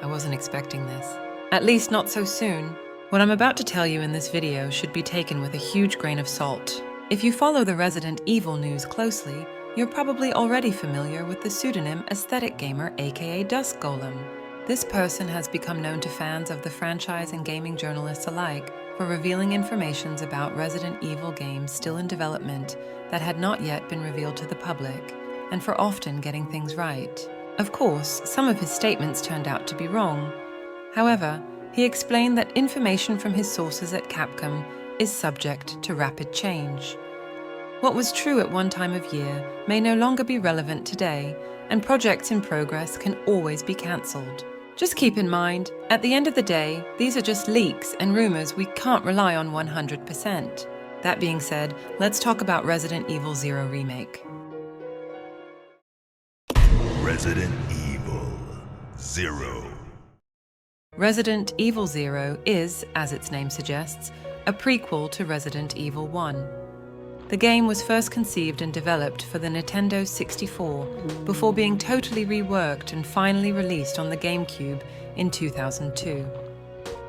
I wasn't expecting this. At least not so soon. What I'm about to tell you in this video should be taken with a huge grain of salt. If you follow the Resident Evil news closely, you're probably already familiar with the pseudonym Aesthetic Gamer, aka Dusk Golem. This person has become known to fans of the franchise and gaming journalists alike for revealing information about Resident Evil games still in development that had not yet been revealed to the public, and for often getting things right. Of course, some of his statements turned out to be wrong. However, he explained that information from his sources at Capcom is subject to rapid change. What was true at one time of year may no longer be relevant today, and projects in progress can always be cancelled. Just keep in mind, at the end of the day, these are just leaks and rumours we can't rely on 100%. That being said, let's talk about Resident Evil 0 Remake. Resident Evil 0. Resident Evil 0 is, as its name suggests, a prequel to Resident Evil 1. The game was first conceived and developed for the Nintendo 64 before being totally reworked and finally released on the GameCube in 2002.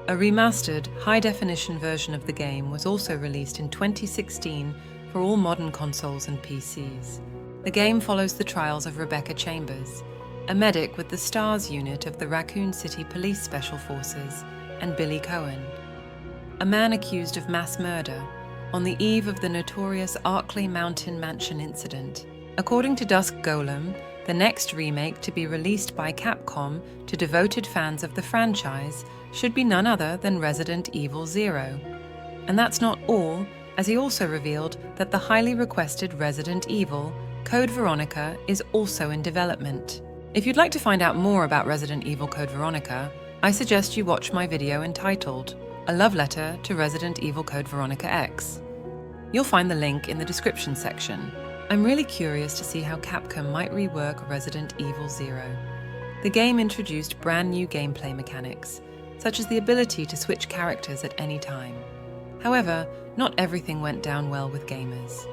A remastered, high-definition version of the game was also released in 2016 for all modern consoles and PCs. The game follows the trials of Rebecca Chambers, a medic with the STARS unit of the Raccoon City Police Special Forces, and Billy Cohen, a man accused of mass murder on the eve of the notorious Arklay Mountain Mansion incident. According to Dusk Golem, the next remake to be released by Capcom to devoted fans of the franchise should be none other than Resident Evil 0. And that's not all, as he also revealed that the highly requested Resident Evil, Code Veronica, is also in development. If you'd like to find out more about Resident Evil Code Veronica, I suggest you watch my video entitled A Love Letter to Resident Evil Code Veronica X. You'll find the link in the description section. I'm really curious to see how Capcom might rework Resident Evil 0. The game introduced brand new gameplay mechanics, such as the ability to switch characters at any time. However, not everything went down well with gamers.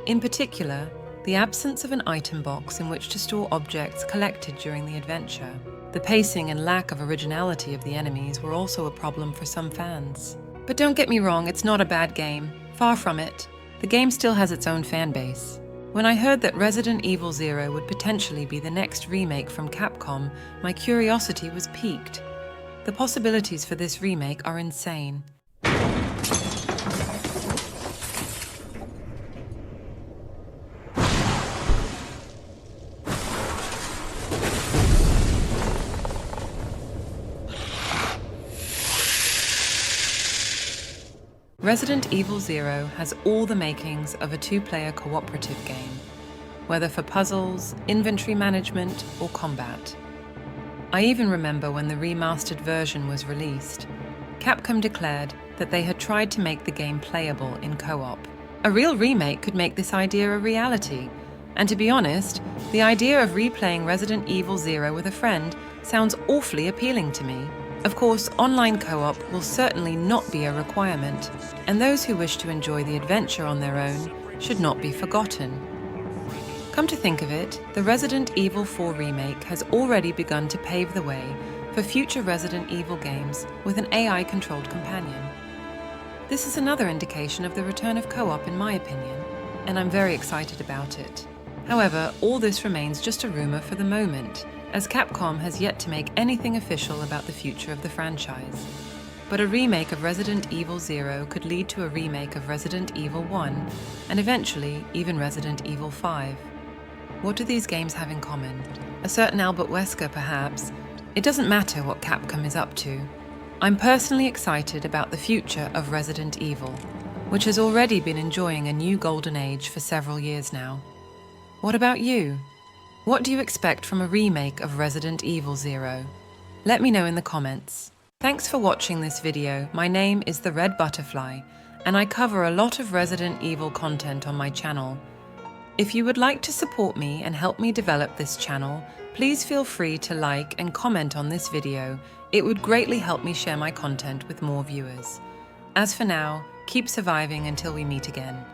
In particular, the absence of an item box in which to store objects collected during the adventure. The pacing and lack of originality of the enemies were also a problem for some fans. But don't get me wrong, it's not a bad game. Far from it. The game still has its own fan base. When I heard that Resident Evil 0 would potentially be the next remake from Capcom, my curiosity was piqued. The possibilities for this remake are insane. Resident Evil 0 has all the makings of a two-player cooperative game, whether for puzzles, inventory management, or combat. I even remember when the remastered version was released, Capcom declared that they had tried to make the game playable in co-op. A real remake could make this idea a reality, and to be honest, the idea of replaying Resident Evil 0 with a friend sounds awfully appealing to me. Of course, online co-op will certainly not be a requirement, and those who wish to enjoy the adventure on their own should not be forgotten. Come to think of it, the Resident Evil 4 remake has already begun to pave the way for future Resident Evil games with an AI-controlled companion. This is another indication of the return of co-op in my opinion, and I'm very excited about it. However, all this remains just a rumor for the moment, as Capcom has yet to make anything official about the future of the franchise. But a remake of Resident Evil 0 could lead to a remake of Resident Evil 1, and eventually even Resident Evil 5. What do these games have in common? A certain Albert Wesker, perhaps? It doesn't matter what Capcom is up to. I'm personally excited about the future of Resident Evil, which has already been enjoying a new golden age for several years now. What about you? What do you expect from a remake of Resident Evil 0? Let me know in the comments. Thanks for watching this video. My name is TheRedButterfly, and I cover a lot of Resident Evil content on my channel. If you would like to support me and help me develop this channel, please feel free to like and comment on this video. It would greatly help me share my content with more viewers. As for now, keep surviving until we meet again.